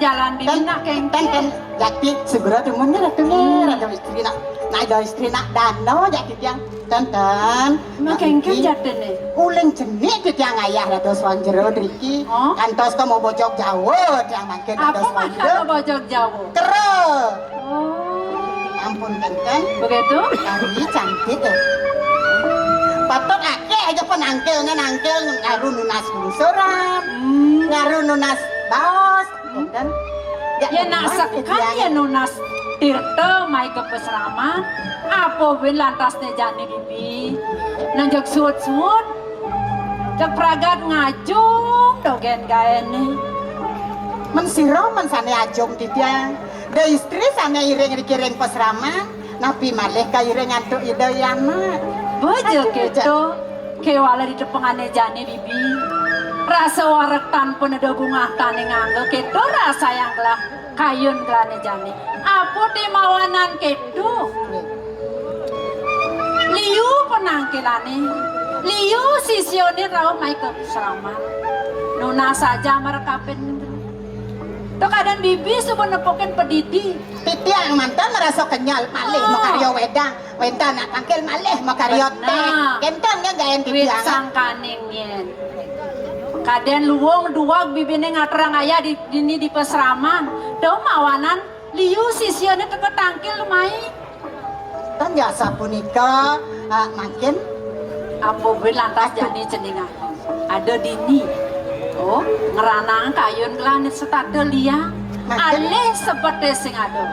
jalan bibi nak kengkeng. Jadi segera temennya ada istri nak ada istri nak dano jadi tiang tonton. Nak kengkeng jatuh nih. Uling jenik di tiang ayah ada swanjero driki. Kantos kamu bojok Jawa tiang makin ada swanjero. Apa makan bojok Jawa? Kero. Oh. Ampun kengkeng. Begitu? Kali cantik ya. Patut akeh aja penangkel ngaru nunas lungsuran. Ngaru nunas baos. Dan ya nak sekan ya nunas tirta mai ke pesrama apa win lantasnya jani bibi nanjak suut-suut jak pragat ngajung dogen gaene mensiro mensane ajung titiang de istri sana iring dikiring pesrama nabi malih ka iring antuk ide yana bejo keto kewala di tepengane jani bibi rasa warak tanpa nada bunga tani nganggo keto rasa yang gelah kayun gelane jani apa timawanan keto liu penangkilane liu sisione rau mai ke serama nuna saja merekapin to kadang bibi subuh nepokin pedidi titiang mantan merasa kenyal malih makaryo wedang nak tangkil malih makaryo teh kentang gaen wit titiang sangkaning yen kaden luwung duwag bibine ngaterang ayah di pesraman do mawanan liu sisione ketangkil mai kan jasa punika makin apa gue lantas jadi ceningan ada dini oh ngeranang kayun gelanet setade lia alih seperti sing ada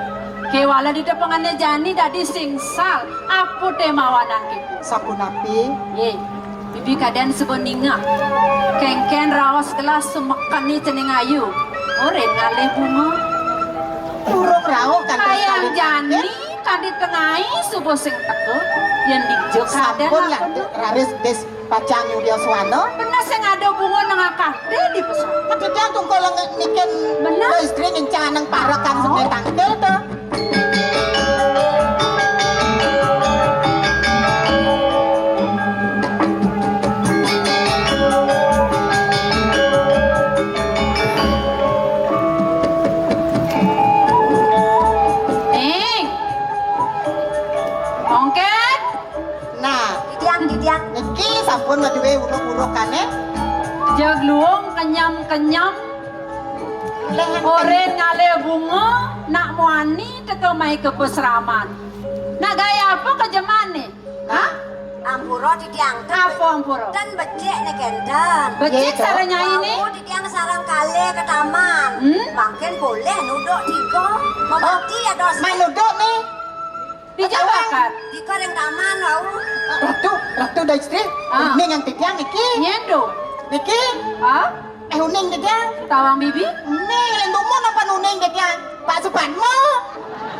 kewala di depangannya jani dadi singsal apa temawanan gitu sapunapi ye bibi kaden sebeninga kengken rawas kelas semekan nih cening ayu oren ngalih bunga burung rauh kan ayang jani kan di tengahi subuh sing teko yang dijok kaden sampun lah raris des pacang Yudya Swana bener sing ada bunga nang akade di pesan titiang tungkol niken bener istri ngencan nang parakan sing tangkil to sampun maduwe uruk-urukane jag luong kenyam-kenyam oren ngale bunga nak muani teke mai ke pesraman nak gaya apa ke jemane hah ampuro titiang apa ampuro dan becek nih kendan becek saranya ini titiang sarang kale ke taman makin boleh nuduk tiga mau bukti ya dos main nuduk nih dijawakan di yang taman tau ratu da istri uning yang titiang iki nyendo niki uning titiang tawang bibi uning yang dumon apa uning titiang Pak Supatmo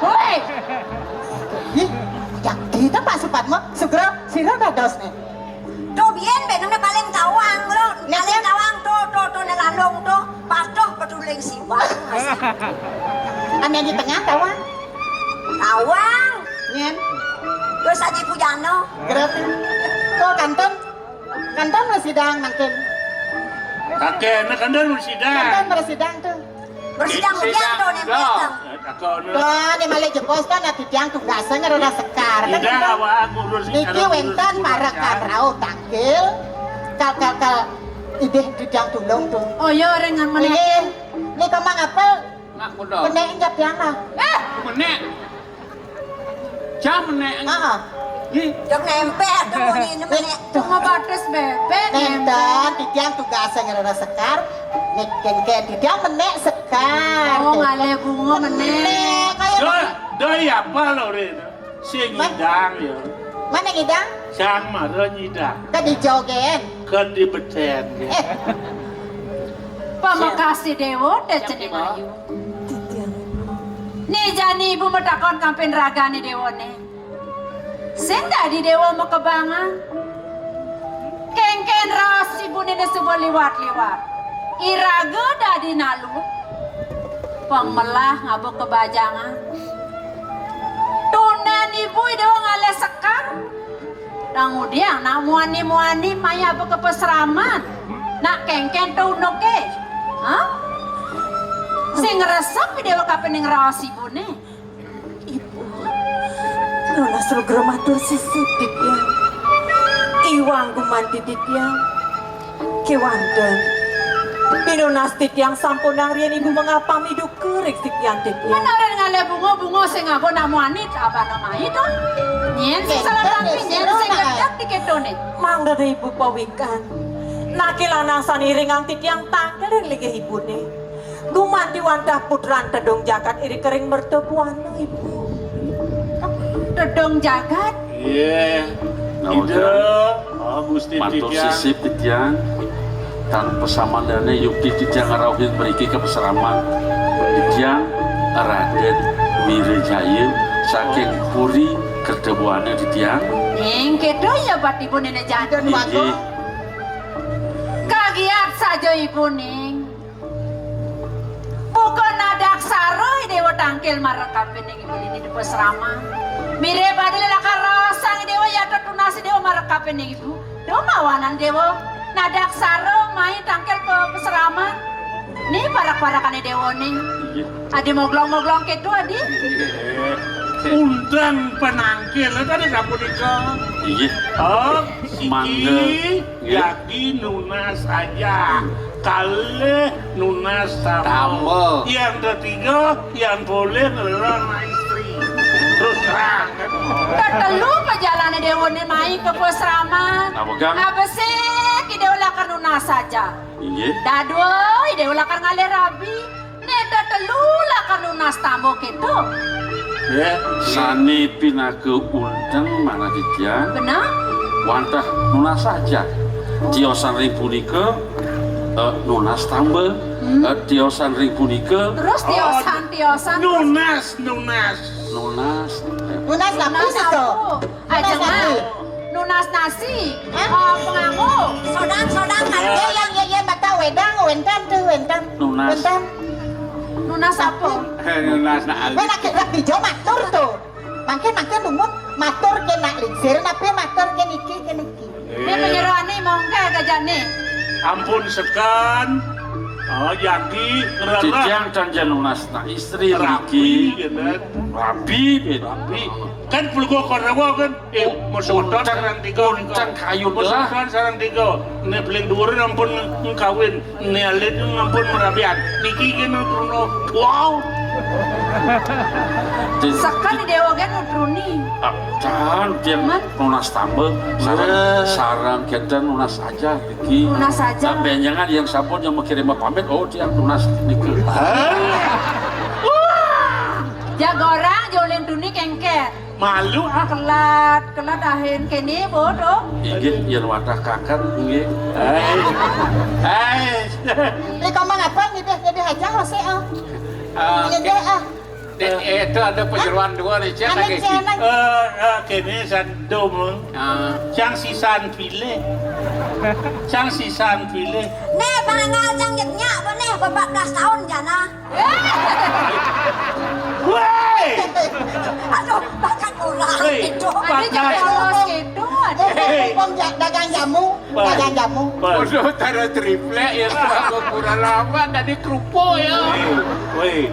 woi jadi itu Pak Supatmo segera sira dados nih tuh bien benangnya paling tawang lo paling tawang tuh nelandong tuh patuh peduling siwang ane di tengah tawang nyen terus aja pujano berarti kok kanton bersidang makin kakek nak kandan kanton bersidang tuh bersidang hujan tuh nempel tuh di malih jepos kan nanti tiang tugasnya ngerada sekar tidak apa aku urus niki wentan para kadrau tangkil kal ide di tiang tulung tuh oh ya rengan mana ini kemang apa nak bodoh benek injak tiang lah menek jam menek jok nempel tuh ini menek cuma batas bebek nenten di tiang tugasnya ngerada sekar nek kengken di tiang menek sekar oh ngale bunga menek kayak doi apa lo Rin sing ngidang ya mana ngidang sang marah ngidang kan dijogen kan di beten pemakasih dewa deh cening ayu nih jani ibu metakon kampen raga nih dewa nih senda di dewa mau kebangan kengken ras ibu nenek sebuah liwat iraga dadi nalu pengmelah ngabuk kebajangan tunen ibu dewa ngale sekar kemudian nak muani maya apa kepesraman nak kengken tuh noke hah Sing ngeresep dewa kapening raos ibune. Ibu, Nona Sugro matur sisip Ditya. Iwang gumanti Ditya. Kewanten. Pinunas Ditya sampun nangrian ibu mengapa midu kerik Ditya Ditya. Menaren ngale bungo-bungo sing ngabo namu anit apa nama itu? Nyen sing salah tapi nyen sing gedek diketone. Mangga ibu pawikan. Nakilanang saniring ang Ditya tanggal yang ligih ibune. Gumanti wantah putran tedong jagat iri kering mertubuan ibu. Tedong jagat. Iya. Ide. Oh, Gusti Matur Ditya. sisip Ditya. Tanpa samandane yukti Ditya ngarauhin beriki ke peseraman. Ditya Raden Wirejaya saking Puri kerdebuane Ditya. Ning kedo ya bat ibu nenek jadon Iki kagiat saja ibu ning. Bukan nadak saroy dewa tangkil marakape ning ibu ini di pesrama. Mire badil lakar rasang dewa ya tetunasi dewa marakape ning ibu. Dewa mawanan dewa nadak saro main tangkil ke pesrama. Nih parak-parakan dewa ning. Adi moglong-moglong kedo adi. Undang penangkil tadi sampun iko. iki Oh, Mangga. iki jadi nunas aja. Kali nunas Tambah. Yang ketiga yang boleh adalah istri. Terus terang kan. Tetelu perjalanan dewa ning main ke pesrama. Apa, Gang? Apa sih dewa lakar nunas saja. iki Dadoi dewa lakar ngale rabi. Neta telu lakar nunas tambo kedo. Ya. sani pinake undang mana Ditya Benar? wantah nunas saja. Tiosan ring punika nunas tambah. Tiosan ring punika Terus tiosan. Nunas. nunas. Nunas lapis itu. Aja Nunas mah. lapis. Nunas nasi. Hah? Oh, pengamu. Sodang kan. Ya, mata wedang, wentan tuh, wentan. Nunas. Wentan. Nunas apa? Nunas na Kan nak hijau matur tuh. Makin lumut matur ke nak lingsir, napi matur ke niki. Ini penyeruan nih mau enggak gajah nih. Ampun sekan. Oh, jadi Ditya dan nunas na istri rapi Riki gitu. rabi Tapi kan pulgo korawa kan musudon sarang tiga Uncang kayun lah. musudon sarang tiga ne beling dhuwur ampun kawin ne alit ampun merabian niki kene trono wow Sekan di dewa kan utruni. Can dia nunas tambah sarang kita nunas aja Riki. Nunas saja. Benjangan yang sabun yang mengirim pamit dia nunas Riki. Jaga orang jolin tuni kengket. malu ah Kelat ahin kene bodoh. Iki yang wadah kakak nggih. Ini ngomong apa nih deh, jadi aja lo sih Ini deh Itu ada penyeruan dua nih, Cik. Anak anak. kene sandom cang sisan pilih Nih pangal canggitnya apa nih 14 tahun jana. woi Aduh, bakat orang Hei, itu. Ada jam polos gitu. Ada. Ngomong dagang jamu. Bodoh tanda triple ya, aku kurang lama tadi kerupuk ya. woi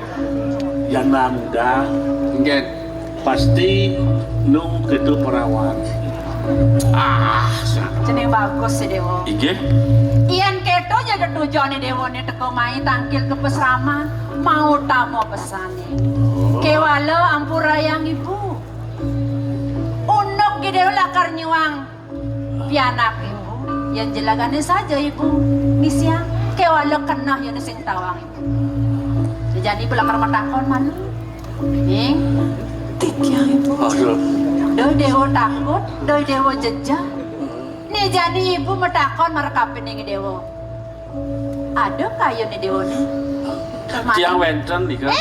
yang nanda Enggak. pasti nung ketu perawan Jeneng bagus sih dewa. Iki Ian keto jaga tujuan dewa nih teko main tangkil ke pesraman mau tamu pesane. Kewalo ampura yang ibu. Unuk dewa lakar nyuang pianak ibu. Yang jelagannya saja ibu. Misya kewalo kena yang sing tawang ibu. Jadi belakar matakon mana? Ning Ditya ibu. aduh doi dewa takut, doi dewa jejak. Nih jadi ibu metakon merekapin nih dewa. Ada kayu nih dewa nih. tiang wenten nih kan.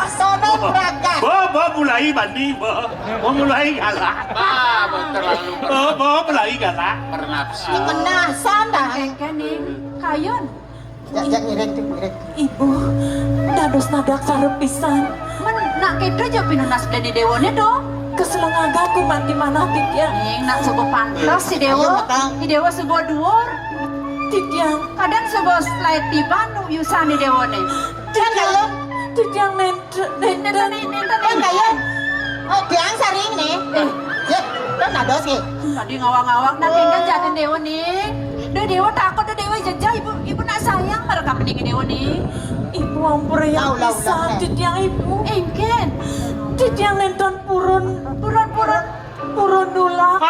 Sono beragam. Bo mulai bandi, bo mulai galak. Terlalu Bo mulai galak. bernafsu. Kenasan dah. Engke nih kayun. Jangan ngiring tuh ngiring. Ibu, dados nadak sarep pisan. Men nak kita aja pinunas beli dewa nih dong. Keselengagaku mati mana Ditya. Ning nak sebuah pantas si Ayo, dewa. matang. Si dewa sebuah dhuwur. titiang Kadang sebuah slide di Bandung Yusani Dewone. Kayon, titiang nenten kayon. Oh, diang saring nih. Lo nado sih. Tadi ngawang-ngawang nanti kan jadi Dewone. Dewa takut Dewa jajah ibu nak sayang mereka mendingin Dewone. ibu ampun yang Lau, bisa lau. titiang ibu Engken. titiang nenten purun nulak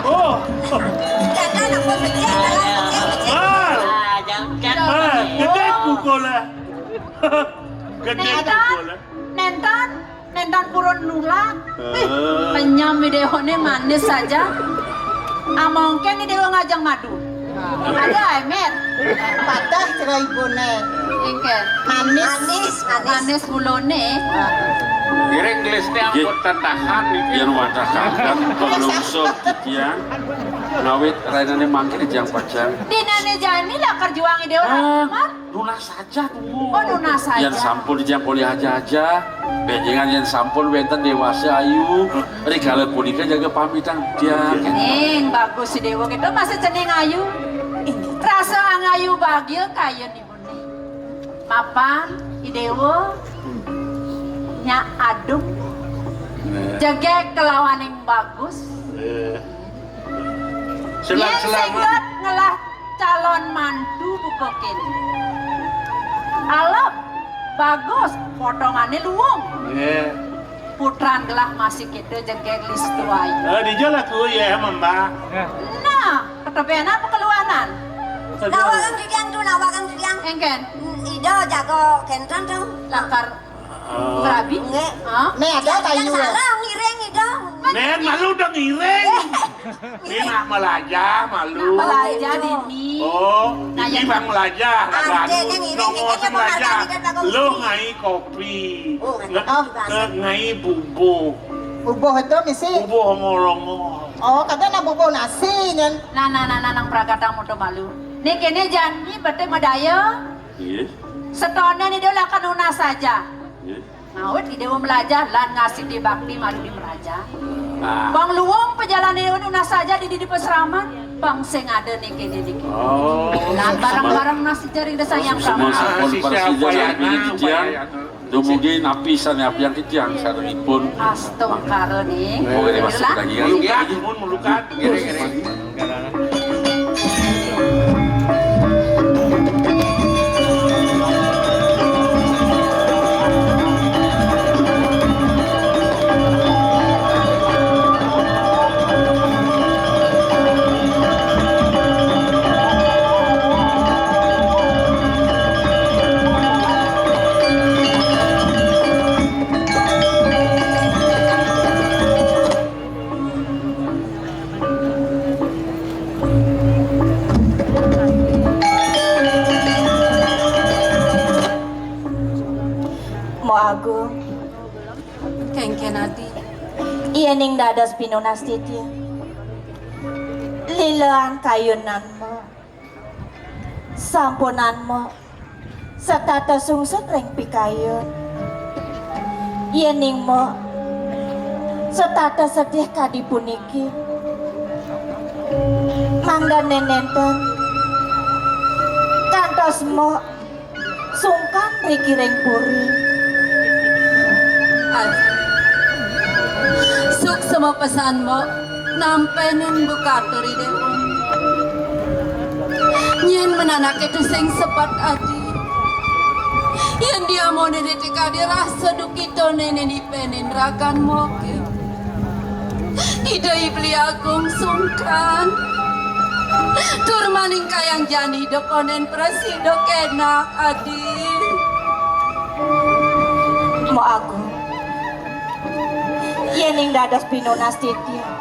Oh. Jangan aku becek Gede pukul lah. Gede pukul lah. Nentan purun nulak. Penyam Dewone manis saja. Mungkin ini Dewa ngajang madu. Ada Emet. Patah cerai bune. Engken. Manis. Manis bulone. Ireng gelisnya ampun tatahan Yang wadah kagak pengelusur titiang ngawit rainane mangkir jang pajang. Dinane jani lah kerjuangi Dewa Rahmat. Lunas saja tuh. Oh lunas saja. Yang sampun dijang kuliah aja. Benjengan yang sampun benten dewasa ayu. Rikala punika jaga pamitan tiang. Ning bagus si Dewa gitu masih cening ayu. Rasa angayu bahagia kayu nih buni. Mapan i Dewa nya aduk. Jaga kelawan yang bagus. Yen singgot ngelah calon mantu bukokin. Alap bagus potongannya luwung. Putran gelah masih kita jaga listu ayu. Di jalan aku ya Mbak. Nah, ketepian apa keluanan? Nawakan titiang Engken, Ido jago kentran tuh lakar berabi? Nge Hah? Nih ada kayu. Yang salah ngiring Ido Nen malu dong ireng. Ini nak melajah malu. Belajar ini. Oh, ini bang melajah. Ade yang ireng, Nongol ini melajah. apa melajah, Lo ngai kopi. Oh, Ngai bumbu. Bubuh itu misi. Bumbu hongo-hongo. Oh, katanya bubuh nasi nyen. Nang pragatang moto malu. Nih kene jani bete madaya. Iya. Setone nih dia lakan lunas saja. Iya. Ngawet ide belajar lan ngasih di bakti malu di meraja. Ah. Bang luwung pejalan di lunas saja di peseraman. Bang sing ada nih kene dikit. Oh. Lan barang-barang nasi jaring desa yang Semua sama. sampun Si para siapa sejarah ya, ini nah, titiang. Dumugi napisan ya yang titiang sarengipun. Astagfirullah nih. Oh, ini masuk lagi kan? Melukat, mun melukat. mau agung Kengken adi. iya ning dadas pinunas titiang lilean kayunanmu sampunanmu setata sungset reng pikayun iya ning mo setata sedih kadipuniki mangga nenenten kantosmu sungkan rikireng puri Suk sama pesanmu nampenin bukaturi dewa. Nyen menanak itu sing sepat adi. Yang dia mau nedetika dirasa dukito nene dipenin rakan moke. Ida ibli agung sungkan. Tur maning kayang jani dokonen presido kenak adi. mau agung yening dadas pinunas titiang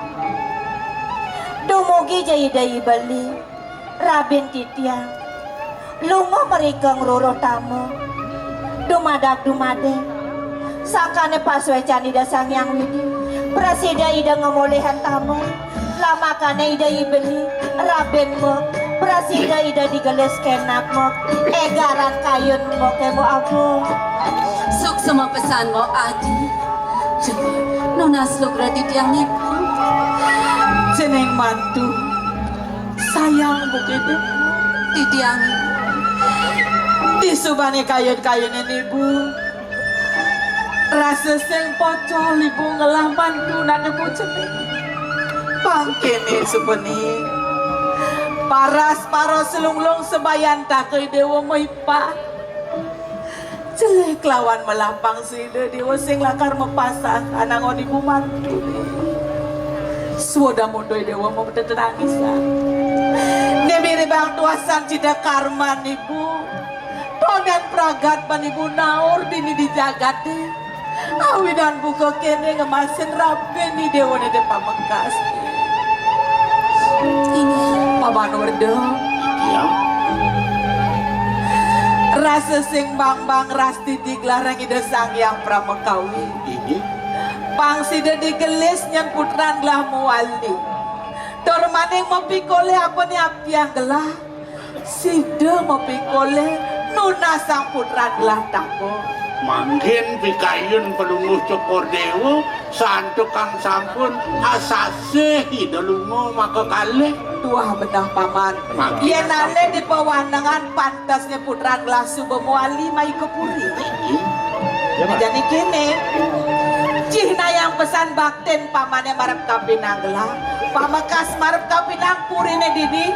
dumugi jayi beli rabin titiang lungo mereka ngeruruh tamu dumadak sakane paswe cani dasang yang widi presida ida ngemulihan tamu lamakane ida beli rabin mo presida ida digeles kenak mo egaran kayun mo kemo agung Suk sama pesanmu adi. Coba nunas lo berarti tiang ibu. jeneng mantu sayang bukit Titiang di subane kayen-kayen ibu rasa sing pocol ibu ngelampan tunan ibu cepet pangkene subane paras paros selunglung sebayan takoy dewa moipa jelek lawan melapang sida dewa sing lakar mepasang anangon ibu mantu suoda mundoy dewa mau tetenangisan nemiri bang tuasan cida karman ibu dan pragat pan ibu naur dini di jagat awi dan buka kene ngemasin rapi ni dewa ni depa mekas ini paman wardo Tiang. rasa sing bang rasti diglarang ide sang yang pramekawi Ini. pang sida digelis nyan putran lah muali tor maning mempikole apa ni api yang gelah sida mempikole nuna sang putran gelah tako Mangkin pikayun pelunguh cokor dewa santo kang sampun asase hidalungo maka kalih tuah benah paman Makin ia nale di pewandangan pantasnya putran gelah subemuali mai kepuri jadi kene Cihna yang pesan bakten pamannya marap kapinang gelah pamakas marap kapinang purine dini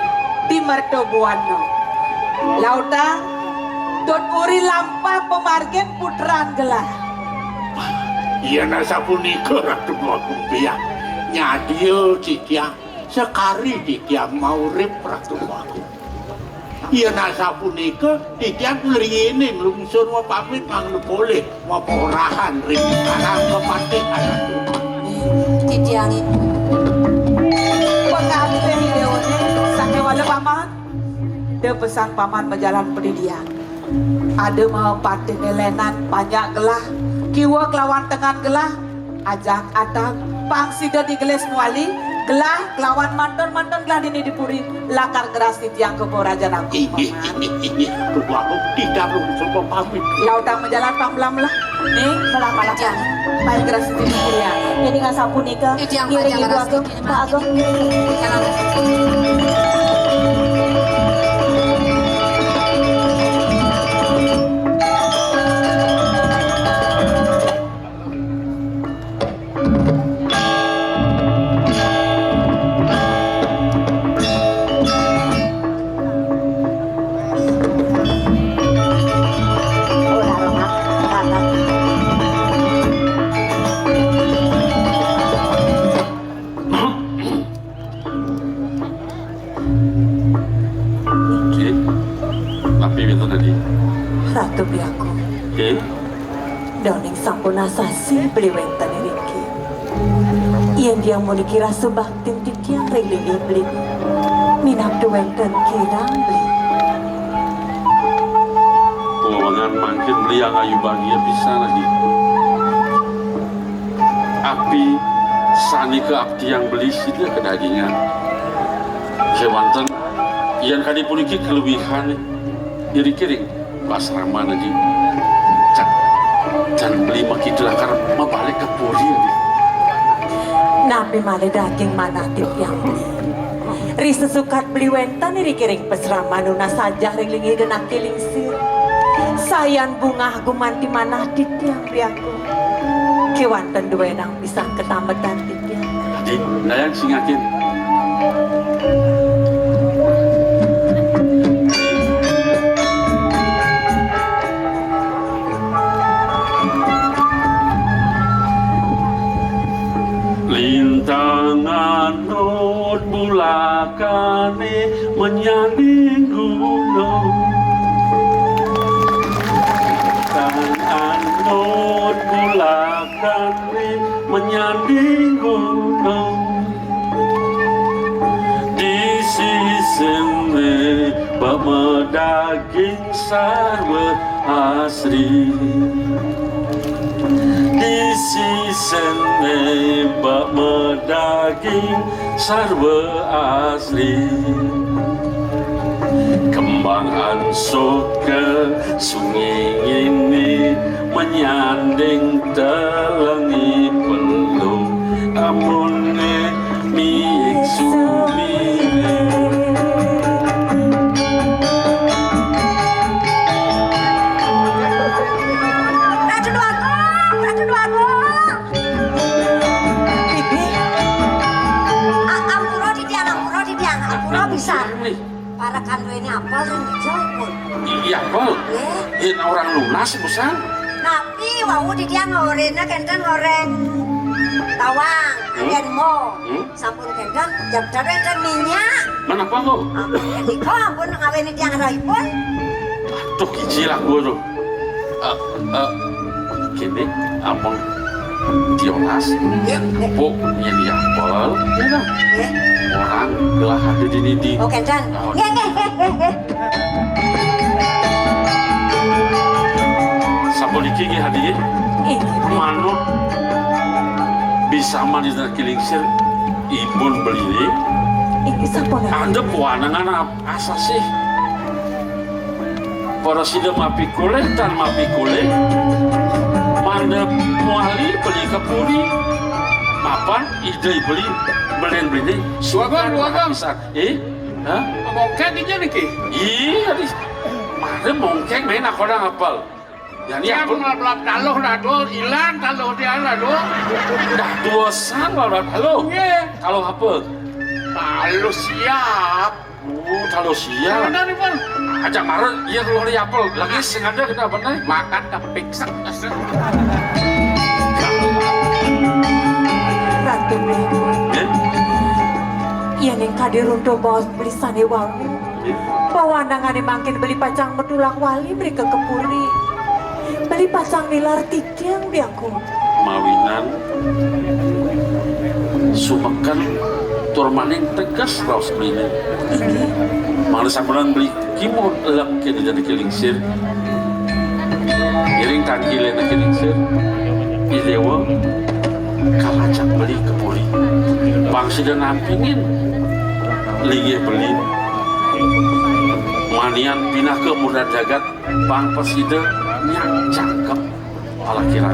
di mertobuano lautang Dot uri lampa pemargen putran gelah iya nasa punika ratu bagung biak nyadio citia sekari ditia maurip ratu bagung iya nasa punika ditia ini melungsur mau pamit manglu boleh mau porahan ring karang kepati anak Titiang ini pengante dewane sange wala paman de pesan paman berjalan pendidikan ada mau patin elenan banyak gelah kiwa kelawan tengan gelah ajak atang pang sida digeles muali gelah kelawan manton gelah dini dipuri lakar geras titiang ke raja aku ini ratu bagung tidak melungsur mau pamit lautang menjalan pamlam lah nih malah baik geras titiang dipuri ya jadi nggak sapu nikah Titiang ngiring panjang ibu geras aku titiang pak aku Ratu biaku Doning sampun asasi beli wentan Riki Ien dia mau dikira sebaktin titiang reling beli minap tu wenten kirang beli Pewangan mangkin beli yang ayu bahagia bisa lagi api sani ke abdi yang beli sini kedagingan kewanten yang kali puniki kelebihan diri kiring pas ramah lagi can beli makidulah karena mabalik ke puri napi male daging mana yang beli Risa sukat beli wentan iri kiring pesrama nuna saja ringlingi dan akiling sir sayan bunga gumanti mana titiang biaku kewanten dua nang bisa ketambetan titiang jadi dayang singakin lintangan not bulakane menyanding gunung lintangan not bulakane menyanding gunung di sisine bamedaging sarwa asri di sisene bak medaging sarwa asli kembang ansuk ke sungai ini menyanding telengi peluk amune miik sumine apa yang dijauh pun? Iya, Pol. Ya. Yen orang lunas busan. Tapi wau di dia ngorena kenten goreng tawang, agen mo. Sampun kenten jam kenten minyak. Mana apa kok? Ampun diko ampun ngawin dia ngaraipun. Tuh kicil aku tuh. Kini ampun diolas. Ya. Bu, yang diapel. Ya dong. Ya. Orang gelah ada di Oh kenten. Nggih. Sampun iki nggih hadiah. Manut bisa mandi dan kilingsir ibun beli. Ini sampun. Anda puanangan asa sih. Para sida mapi kuleh tan mapi kuleh. Manda muali beli kepuri. Mapan ide beli beli. Suagang. Bisa. Hah? Mongkek ini niki. Iya, mana mongkek main aku orang hafal. Yani Dia aku melap taluh rado, hilang taluh dia rado. dah dosan lah halo. Kalau apa? Taluh siap. Kalau siang. Mana nih pun? Ajak marah, iya keluar di apel. Lagi sengaja kita benar. Makan kepiksak. Ratu Mlebu. Iya neng kadir untuk bawa beli sane wangu. Pawandangan makin beli pacang medulak wali mereka kepuri. Beli pacang nilar tiang diangku. Mawinan sumekan turmaning tegas raus belinya. Malah samperan beli kimur elak kini jadi kelingsir. Iring tangkile na kelingsir. Idewa kalacak beli kepuri. Bangsida nampingin ligi beli. Manian pinah ke muda jagat bang pesida nyak cakep ala kira.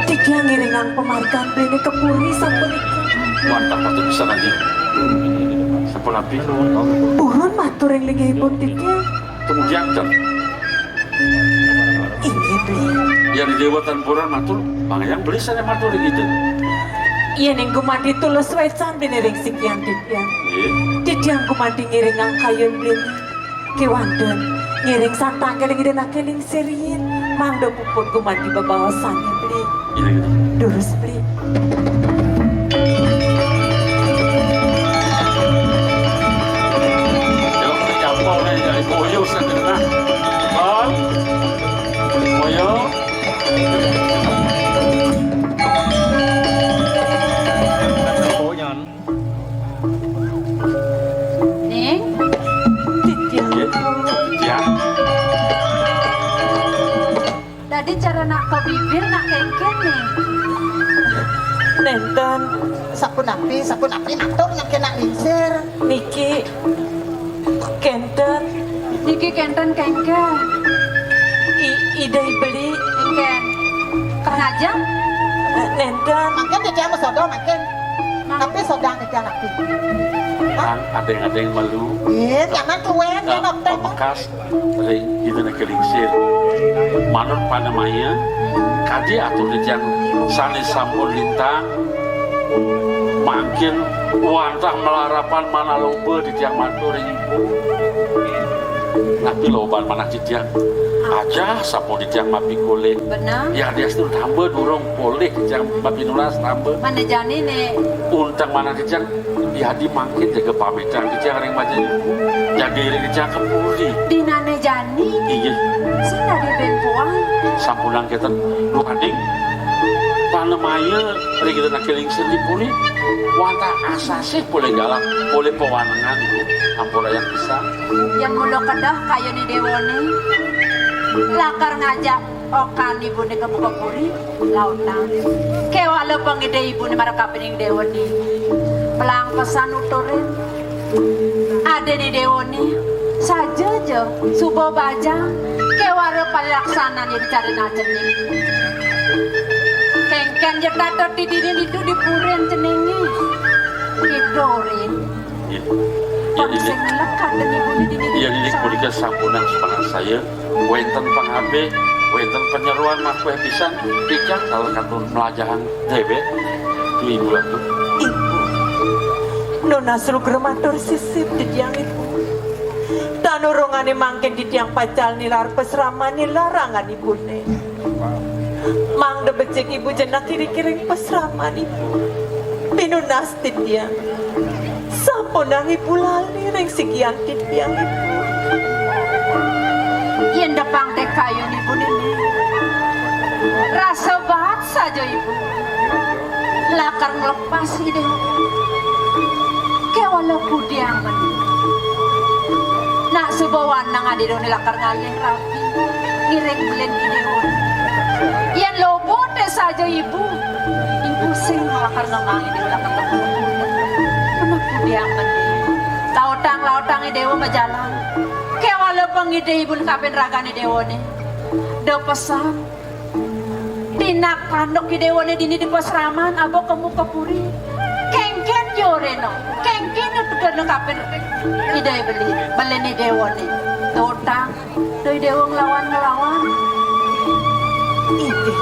Tiga ngiringan pemarkan beli kepuri sampun ikan. Wantah patut bisa lagi. Sampun api. Buron matur yang lagi pun tiga. Kemudian kan Ini beli. yang di Dewa Tanpuran matur bang yang beli sana matur gitu. Iya neng gumadi tulus wecan bini ring sikian tidiang. Tidiang gumadi ngiringan kayun beli. Kewandan ngiring santang keling ida keling seriin. Mangdo pupun gumadi babawasannya beli. Ini gitu. Durus beli. Yang mau nih dari boyo sedena. Bang, boyo. Ning, Tidiang. Ya, tadi cara nak ke bibir nak kengken nih. Nenten Sapun api matur nyakena lingsir. niki kenten Niki kenten kengken. ide beli Kengken. Kang aja? nenten Makin dia mau makin. Tapi sodang dia napi. kan ada yang malu. Iya, jangan tuan, ya dokter. Bekas ring gitu na kelingsir. Manut panamaya kadi atur di jang sanes sampun lintang. Makin wantah melarapan mana lomba di tiang matur ibu. Tapi loban mana di tiang aja sapo di tiang mapi kole. Benar. Ya dia itu tambah durung boleh di tiang mapi nulas tambah. Mana jani nih? Untang mana di tiang ya di makin jaga pamitan di tiang ring macam jaga iring di tiang kepuri. Di nane jani? Iya Sina di benpuang. sampulang kita lu adik panemaya ring kita nak keling seripuli wanta asasih boleh galak boleh pewanangan itu ampura yang bisa. Yang mulo kedah kayu ni dewone. Lakar ngajak okan ibu ni kebuka puri lautan. Kewala pangide ibu ni maraka pening dewoni. Pelang pesan uturin. Ada di dewoni. Saja je subo baja. Kewara palaksana ni dicari najening. Kengken je tato di diri itu dipurin ceningi. Kidorin. Iya. Ponseng lekat dan ibu ni diri. Iya ini kuliah sampunan sepanjang saya wenten panghabe wenten penyeruan mah kue pisan pikang kalau katun melajahan debe itu ibu aku ibu nona suruh germatur sisip di tiang itu dan Sanurungane mangken di tiang pacal nilar pesramani larangan ibune. Mang de becek ibu jenak kiri-kiring pesraman ibu. Pinunas titiang. Sampunang ibu lali reng sikian titiang ibu. Yen depang dek kayu ibu ini. Rasa banget saja ibu. Lakar ngelepas ide. Kewala pudiang meni. Nak sebawan nang ade doni lakar ngalih rapi. Ngireng belen ideon. Yen lobote saja ibu. Ibu sing lakar nang ide lakar nang. Anak pudiang meni. Lautang idewo majalan. Kewala pengide ibu kapen ragane dewone. Do pesan. Tinak pandok idewane dini di pasraman abo kamu kepuri. Kengken joreno. Kengken itu kena kapen ide beli. Balen idewane. Totang. Doi dewo ngelawan. Ide.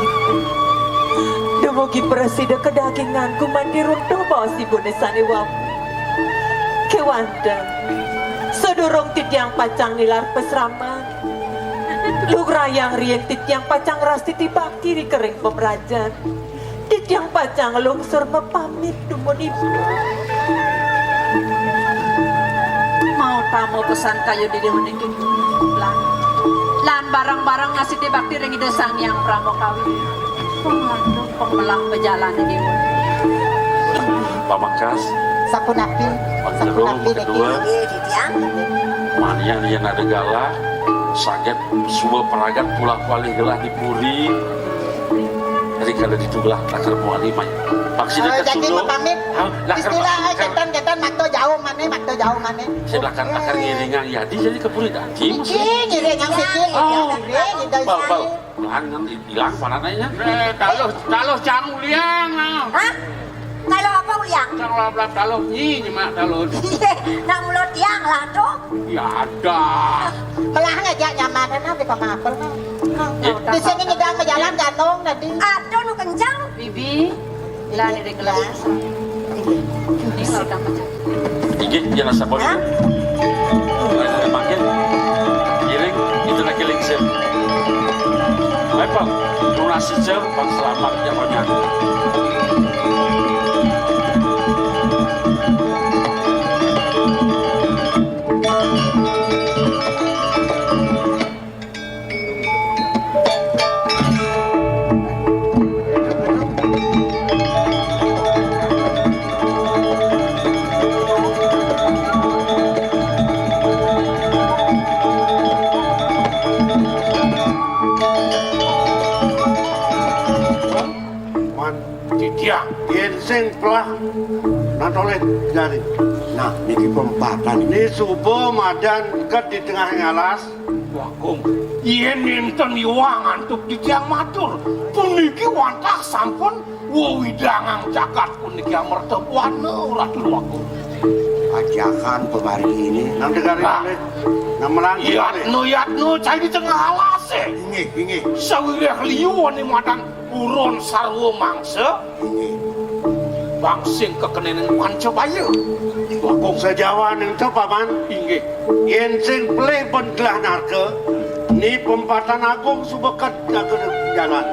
Demogi presida kedaginganku mandi runtuh bawa si bonesane wamu. Kewanda. Sedurung titiang pacang nilar pesraman. Lugrayang rien titiang pacang ras titi bakti di kering pemerajan. Titiang pacang lungsur mepamit dumun ibu. Mau tamu pesan kayu di dewan itu. Lan barang-barang ngasih di bakti ring ide sang yang pramokawi. Pengandung pengmelang pejalan di dewan. Pamangkas, Sapunapi kedua, manian yang ada gala, sakit semua peragat pulang balik gelah di puri. Jadi kalau ditulah lakar muali mai. Vaksin jadi mau pamit. Istilah ketan makto jauh mana. Saya lakar ngiringan ya, jadi ke puri dadi. Ngiring yang sikit. Bal, kan hilang panananya. Taluh jamu liang lah. Hah? Kalau apa uliang? Taluh nyi mak taluh. Nak mulut tiang lah tuh. Ya ada. Belah ngajak nyaman di pamapel. Di sini ngidang berjalan gantung tadi. Aduh nu kencang. Bibi, lan ide gelas. Ini lautang macam. Igit jangan sabar. Lain makin. Giring itu nak giling sel. Apa? Donasi sel bang selamat yang banyak. Sing pelah natolet jari. Nah, niki pempatan. Ini subuh madan ket di tengah ngalas. Wakung, yen enten iwang antuk di tiang matur. Puniki wantah sampun widangang jagat puniki amertepuane ratu wakung. Ajakan pemari ini. Nang negari ini. Nang melanggi. Yatnu cai di tengah alas Ingi. Sawireh liuan ni madan urun sarwo mangsa. Bangsing kekenenen pancobaya. Wakung sejawa neng to paman. Inggih. Yen sing pleh pendelah narke. Ni pempatan agung subekat jaga jalan.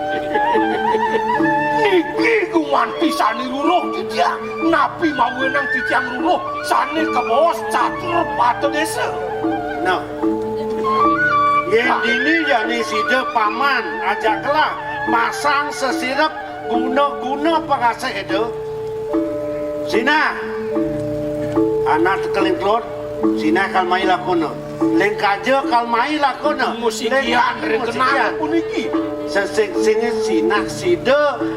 Niki gumanti sani ruruh titiang. Napi mawenang titiang ruruh. Sani kebos catur patu desa. Nah. Yen dini jani side paman ajaklah masang sesirap guna-guna pengasih itu. Sina anak keling telur sina kalmai lakono leng kaje kalmai lakono Musikian rekenan puniki sesing-singin sina side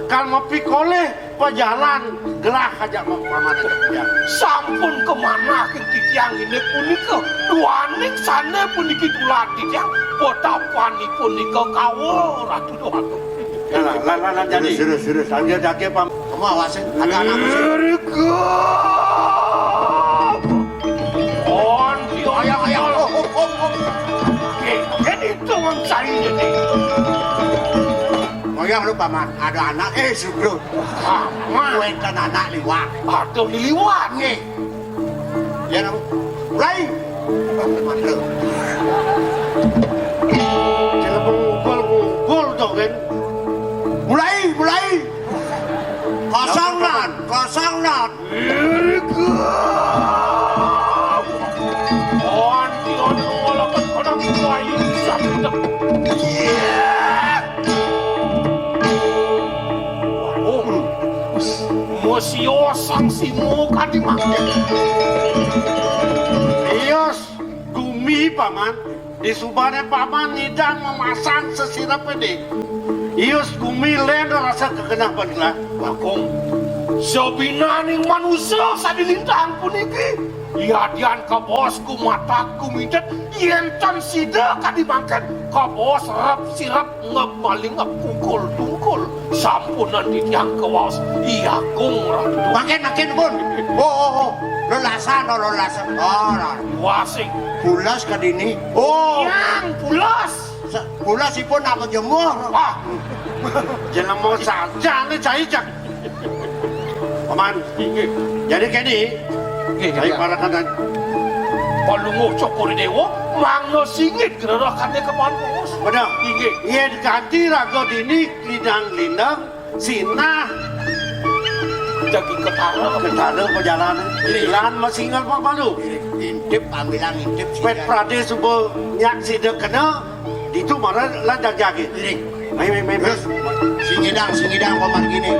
kalma pikoleh pejalan gelah aja paman aja sampun kemana titiang ini punika duaning sana puniki tulah titiang potapani punika kawo ratu doaku. Lah jadi serius aja jake pam kamu awasin ada anak musik on ayang kan itu mencari jadi moyang lu paman ada anak subro kuentan anak liwat atau diliwat nih ya namu mulai Jangan mengumpul dong kan. Mulai. Kosong not. Masiosang si muka di makin. Ios, gumi paman. Di subane paman ngidang memasang sesirap ini. Ios gumi lendo rasa kekenapan lah. Bakong, sebinaning manusia sa dilintang puniki. Yadian ka bosku mataku midet yentan sida ka dimangken ka bos sirap ngebaling ngepukul tungkul sampunan di tiang kewas iya kung ratu Makin pun. Oh. Lolasan. Oh, wasing pulas ka dini. Oh, yang pulas pulas ipun apa jemur. ah Jangan mau saja nih cahijak. Paman, jadi kini saya para kata palungo cokori dewo mangno singit gererakannya ke bos benar. Iya ganti rago dini lidang sinah jadi ketara perjalanan jalan masih ingat Pak Balu intip ambilang intip pet prade subuh nyak sidek kena itu marah lanjak jagi main singidang paman gini.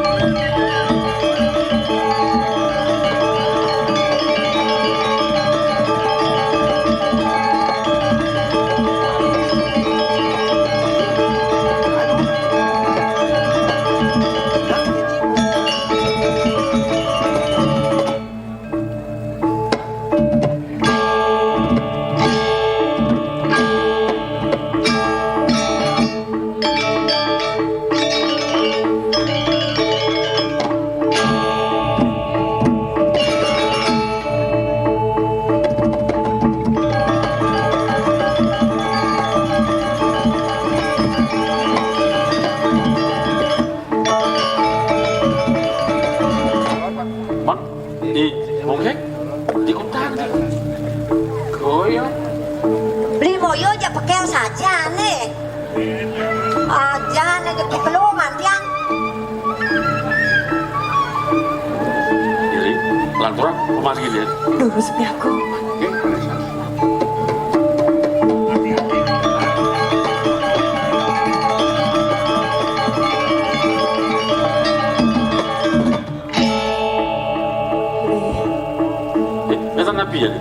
Beli moyo aja pakai saja nih. Jangan aja kepeluman tiang. Jadi, lanturan rumah segini ya. Lurus aku. Itu nabi ya.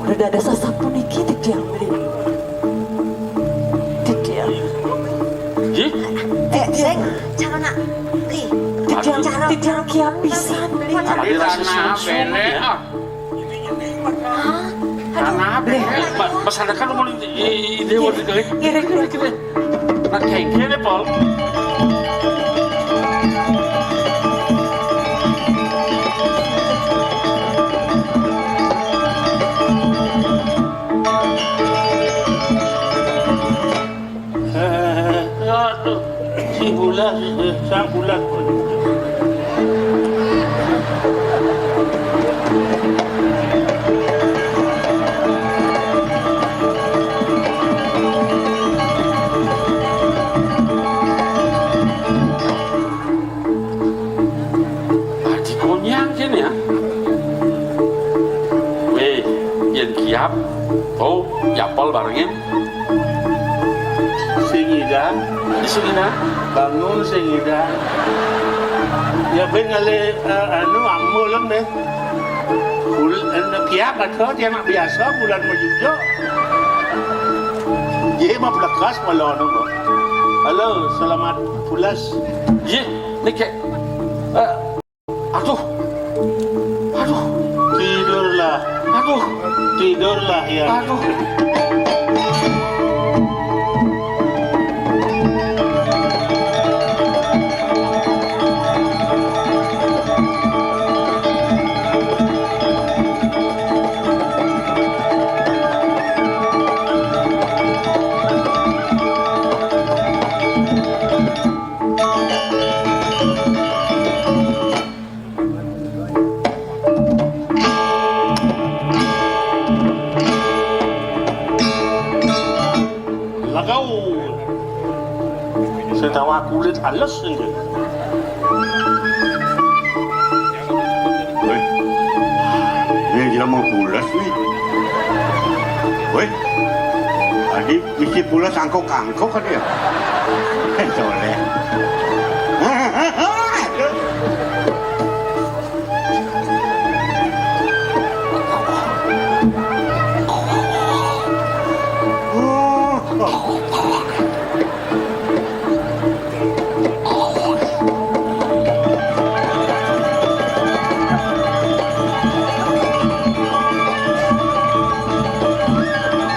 Udah ada sasapun iki di dia beli. Di dia. Ji? Seng, cara nak beli. Di dia kiam pisan beli. Tadi rasa bele. Tanah bele. Pesan kan mau ide waktu itu. Kira. Nak kengkene Paul. Sang bulan pun. Di konyang kan ya. Weh, yang kiap. Oh, yapol barengin. Singida, Di sini nah. bangun singida. Ya bengali ammo lang deh. Kiap atau dia nak biasa bulan majujo. Ye mah belakas malah nunggu. Halo, selamat pulas. Ye, ni kayak. Aduh. Tidurlah ya. Aduh. Saya tahu kulit halus ini. Woi. Ini dia mau pulas nih. Woi. Tadi misi pulas angkok-angkok kan dia. Soleh.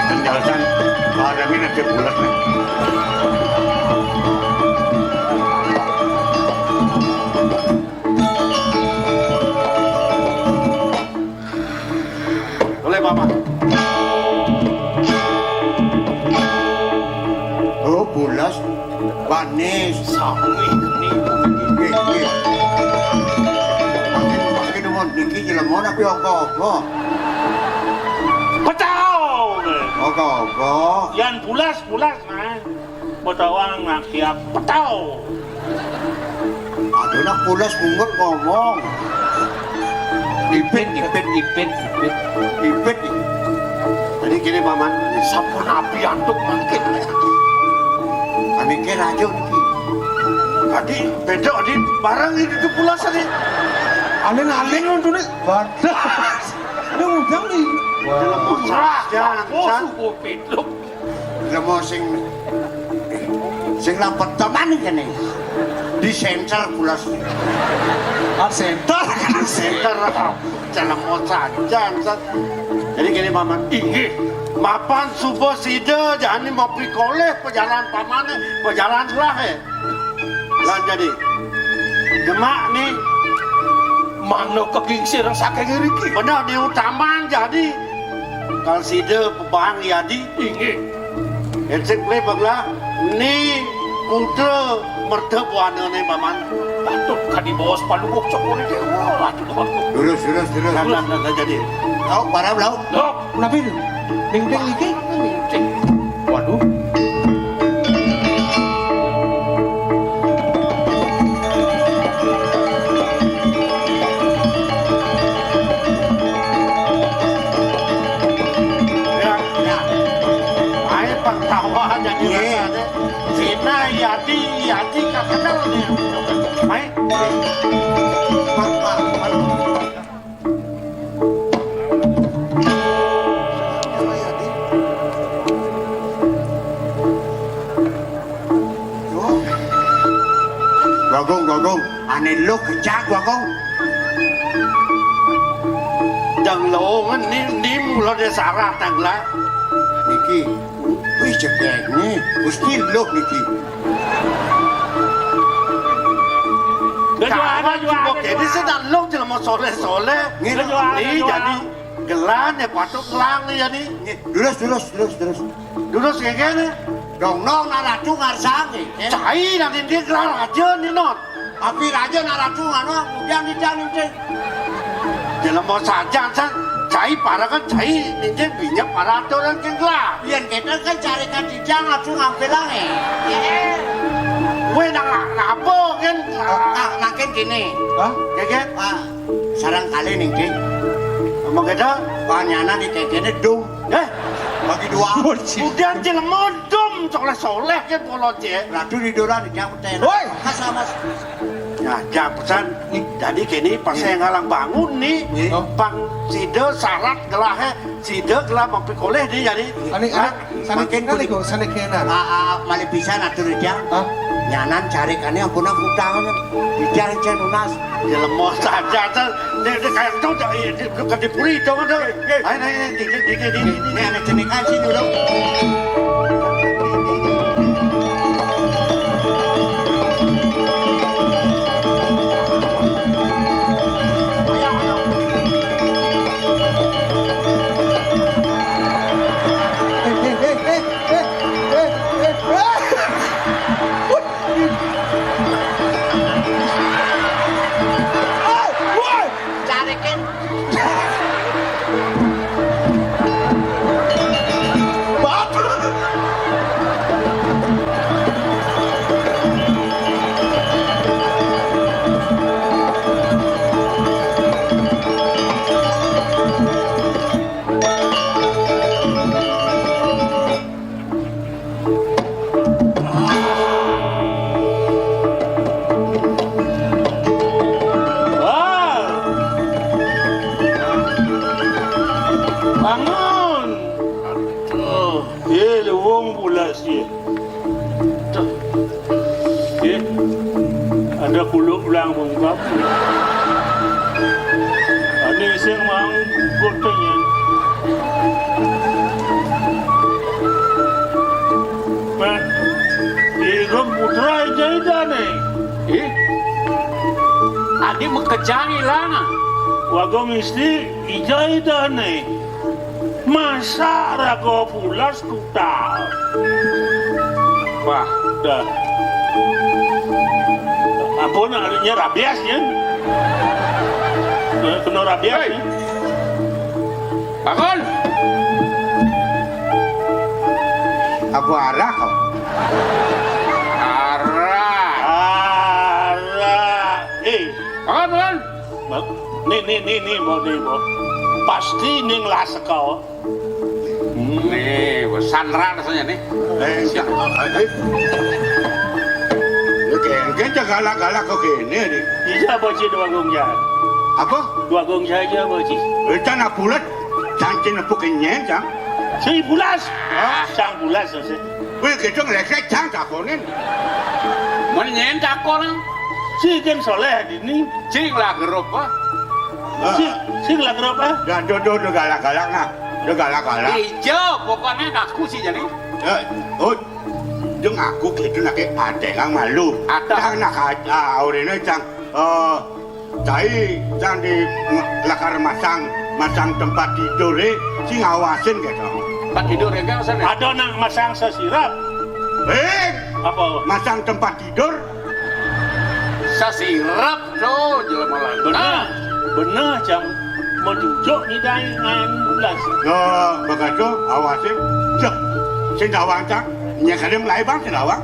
Penjelasan ada minat dia pulas nih. Oleh Bapak. Oh, pulas. Banis. Sawi ini. Nggih. Makin nuwun niki jelemon tapi apa-apa. Petau. Apa-apa. Yan pulas nah. Petawang nak siap petau. Aduh nak pulas mungut ngomong. Ipit. Jadi gini Paman, sampun api antuk mungkin. Kami kira aja niki. Tadi bedok di barang itu pulas tadi. Aling-aling untuk nih badas. Ini udang nih. Jelemon jangan subuh bedok. Lemo sing lapet teman kene. Di sensor pulas. Center. Center jelemon saja. Jadi gini Paman, inggih mapan subuh sida jangan mau pikoleh pejalan pamane pejalan selahe. Lan jadi gemak nih mana kegingsir saking riki benar di utaman jadi kalau sida pebang yadi inggih ensek play bagla ni putra mertep wana nih Paman patut kadi bos palugok cokore dia waduh Lurus. nah jadi Lauk parah lauk. dok Kenapa itu? Ding-ding iki. Waduh. ya air pertawa jadi rasanya Cina yadi kenal nih mai Gogong. Ane lu kejak gogong. dang lowongan ni mula dia sarah tangla Niki. Wih cepet nih. Mesti lu niki. kawan juga jadi sedang long jelas mau soleh Ni jadi gelan ya patut gelang nih jadi Terus. dulu kayak gini Dong nong naratu ngarsangi. cai nanti dia gelang aja nih non Api raja naratu ngano kemudian di jelas mau saja cai para kan cai ninja binyak para orang yang gelang Biar kita kan cari kan dijang langsung ngambil lagi. gue apa kan Makin gini. Hah? kayak Sarang kali nih ki. ngomong kita Panyana di kekene dung. Bagi dua. kemudian jelas modom soleh kan polo je Ratu di dora di jam teh. Woi. Mas. ya pesan jadi kini pas saya ngalang bangun nih Oh. pang sida syarat gelahnya sida gelah mempikoleh dia jadi Aning sana kali kok sana kena. Mali bisa natur dia. Hah? Nyanan cari kane ampun aku tangan. Dicari cen lunas. jelemot saja dia kayak tuh bukan dipuri dong tuh ayo dikit Ini anak cenikan sih dulu. Carikan. Bapak. Udah puluh ulang mengungkap. Ini sih mang gotenya. Mat, ini putra jahit nih. Adi mengejangi lana. Wagong istri ijahit nih. Masa rago pulas kutal. Wah, Dah. Ampun, adanya rabies ya. Kena rabies Hei. ya. bangun. Apa arah kau? Arah. Alah. Bangun. Nih, mau. Pasti ning lah sekau. Nih, sandra rasanya nih. Kan galak-galak kau kene nih. Iya baca dua gong jahat. Apa? Dua gong jahat aja baca. Kita nak pulat, cantik nak pukenyen cang. 10 sang bulan selesai. Wih, kita ngelek cang cakonin. Menyen cakon. Si kan soleh ini. Cing lah gerup ah. Si lah kenapa? Dan dodo galak-galak nak, do galak-galak. Ijo, pokoknya ngaku sih jadi. Oh, jeng aku gitu nak ada yang malu. Ada. Cang nak orangnya cang. Cang di lakar masang tempat tidur si ngawasin gitu. Tak tidur ya kan sana. Ada nak masang sesirap. Apa? Masang tempat tidur? Sasirap tuh jelema lah. Benar jam menunjuk ni dengan bulan. Begitu awasin. Cek, sendawang cang. Nyakalim lai bang sendawang.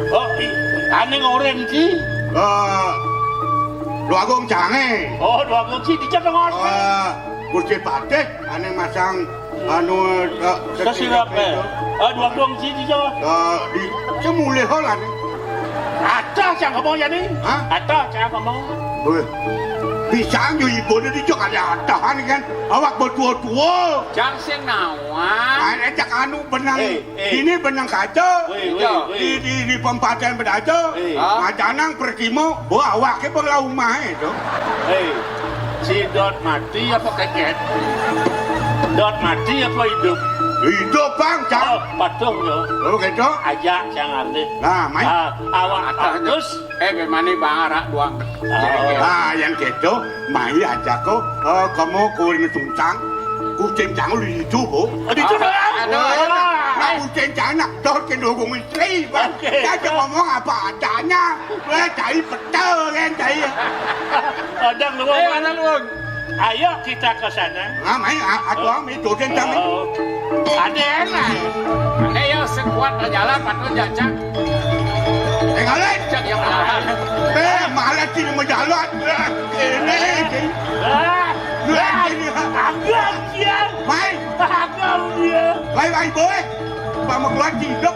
Oh, aneh orang sih. Dua gong cange. Oh, dua gong sih dijak ngos. Kursi patet, aneh masang Sesirap dua gong sih dijak. Di semule holan. Ada jangan ngomong ya nih. Hah? Ada jangan ngomong. Bisa nyo ibu ni jok ada tahan kan. Awak bertua-tua. Jang sing nawan. Ada cak anu benang. Ini benang kaca. Di pempaten bedaca. Macanang perkimo. Bawa awak ke belau rumah itu. Si Dot mati apa keket? Dot mati apa hidup? Hidup bang, cang. Patuh yo. Oh gitu. Ajak jangan deh. Nah, main. Awak terus. Bagaimana bang arak doang. Yang gitu, main aja kok. Kamu kuring tungcang. Kucing cang lu itu, bu. Itu Nah, kucing cang nak dot ke dukung istri, bang. Dia ngomong apa adanya. Cari betul kan, cari. Ada luang. Ada luang. Ayo kita ke sana. Main, aku ambil kucing cang. Ada enak. Ayo sekuat jalan patut jajak. Ngalet. Cak yang jalan. Malah sini menjalan. Ini. Agak dia. Main. Agak dia. Main, boleh. Bawa keluar hidup.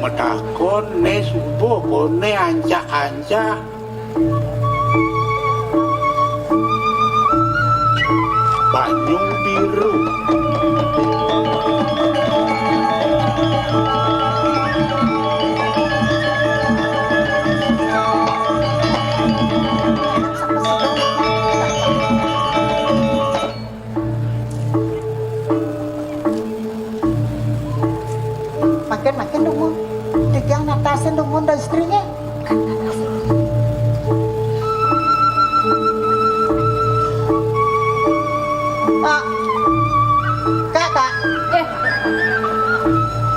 Metakon ne subuh kone anca-anca Banyung biru makin dong tigang natasin dong dari istrinya kak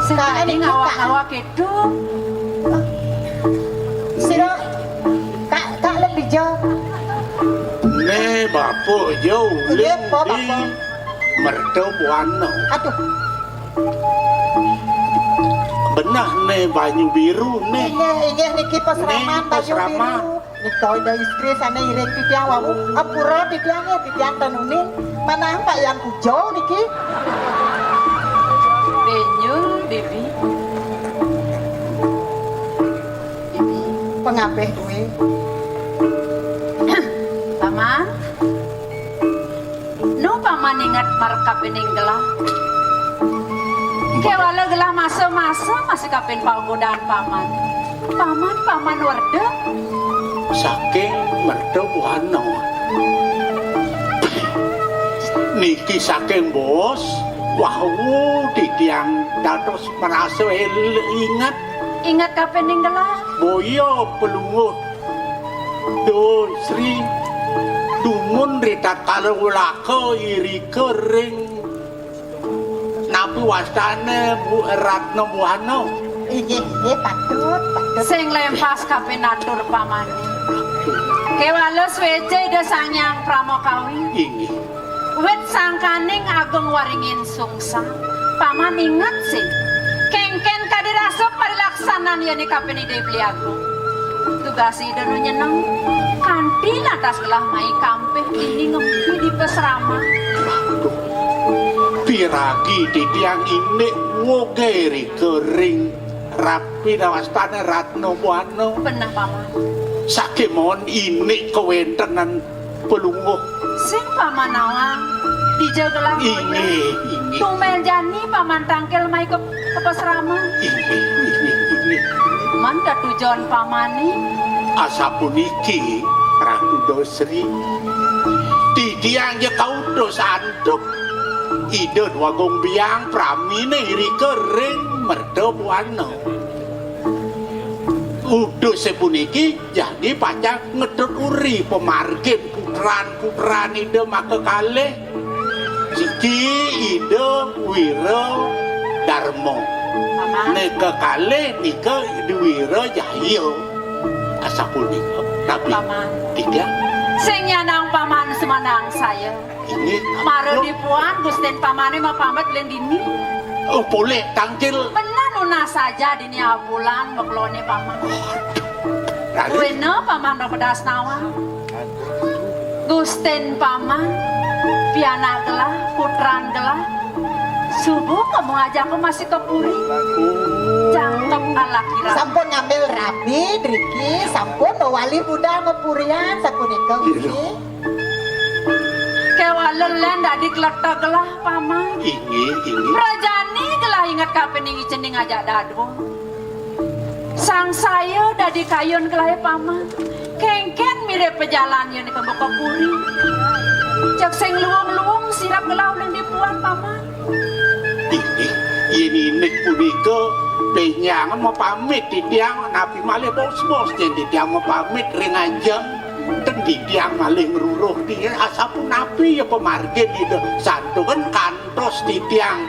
Sekarang ini ngawak-ngawak itu. siro kak lebih jauh ne bapak jauh Iya, di bapak. mertua buana aduh benah ne banyu biru ne ini dikit pesraman Ning bayu pesraman. biru. Niko ida istri sana ireng titiang wawu. Apura titiangnya titiang tenunin. Mana pak yang hujau niki? Benyul, Bibi. Bibi. Pengapih duwe. Paman. No paman ingat markap pening gelah. Kewala gelah masa-masa masih kapin panggodaan paman. Paman warda. Saking merdo buana. Niki saking bos. Wau titiang dados merasa ingat Ingat kapin ning gelah. boyo pelunguh. Do Sri dumun ritat kalulaka iri kering napi wastane Bu Ratno Buana. Iya patut. Sing lempas kapin atur paman. Kewala swece ida sangyang pramokawi. Inggih. Wit sangkaning agung waringin sungsang. Paman ingat sih. Kengken kadirasuk parilaksanan yani kapin ide beli agung. Tugas ida nu nyeneng. Kantin atas gelah mai kampeh ini ngempi di pesrama. Piragi titiang ini wogeri kering rapi dawastane Ratno Buana. Benar paman. Sakemon ini kewentenan pelunguh. Sing paman awang dijagelah Ini. Tumel jani paman tangkel mai ke pesrama. Ini. Man tujuan pamani. Asapuniki Ratu Dosri titiang je kau dos antuk ide wagong biang pramine iri kering merdo buana udah sepuniki jadi pacak ngedut uri pemargin putran ide maka kalih siki ide wiro darmo Paman. neka kalih nika wiro jahil asapunika tapi Paman. tidak Sing nyanang paman semanang saya. ini Maro di puan Gusten pamane mah pamit len dini. oh boleh tangkil Benar nuna saja dini abulan meklone paman. lalu Wena paman ro pedas nawa. Gusten paman piana gelah putran gelah. Subuh kamu ngajak aku masih ke puri. Cangkep ala kira. Sampun ngambil rabi, driki, sampun wali budak ngepurian, sapunika wiki. Kewalelen dadi kletek gelah paman. ini Rajani gelah ingat kapening cening ngajak dadu. Sang saya dadi kayun gelah paman. Kengken mirip pejalan yang dikembok puri. Cek sing luwung-luwung sirap gelah uleng dipuan paman. ini nek punika penyangan mau pamit titiang napi malih bos-bos jadi titiang mau pamit ring anjang dan titiang malih ngeruruh dia asapun napi ya pemargin itu santu kan kantos titiang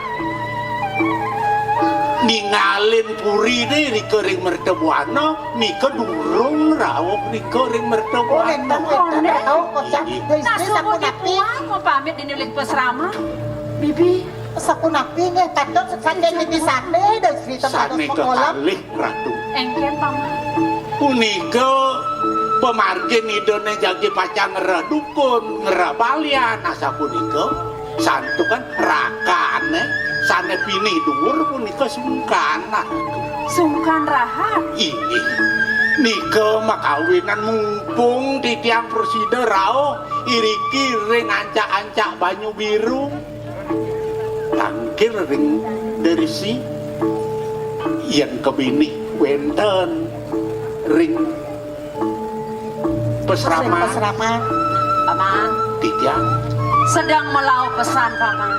ningalin puri ini di kering mertebuana nika durung rawok di kering mertebuana Tahu kocak, Nah istri subuh sampun napi, dipuan mau pamit dinilik pesrama. Bibi. sampun napi nih, patut saking ini sane, dan istri tempat sane sekolah. kekalih ratu Engken paman. punika pemargin idone jagi pacang ngeredukun ngerabalian asa punika santu kan rakane sane pinih dhuwur punika sungkan Sungkan rahat. ini nika makawinan mumpung di tiang presiden rao iriki ring ancak-ancak banyu biru tangkir ring dari si yang kebini wenten ring pesrama Pesrama. Paman. tiang Sedang melau pesan paman.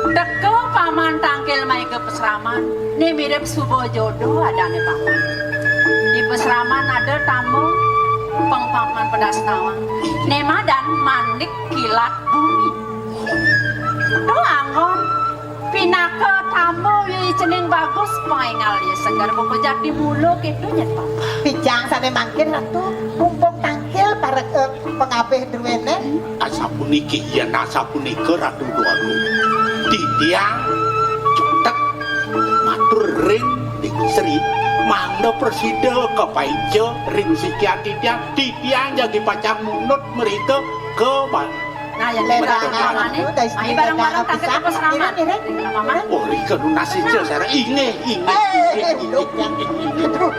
Teko paman tangkil mai ke pesraman. Ini mirip subuh jodoh ada nih paman. Di pesraman ada tamu pengpaman pedas nawang. Nema dan manik kilat bumi. Doangon pinaka tamu yang cening bagus pengal ya segar buku jati bulu gitu nyet paman. Pijang sane mangkin ratu, mumpung tangkil para pengapih duwene. asapuniki yen asapunika ratu duaku di tiang cetek matur ring di Sri mangdo presida ke paijo ring sikian titian jadi pacang munut mereka ke Nah, yang barang-barangane, ayo bareng-bareng kakek apa seraman? Mama. oh rika nu nasi je sareng inge Terus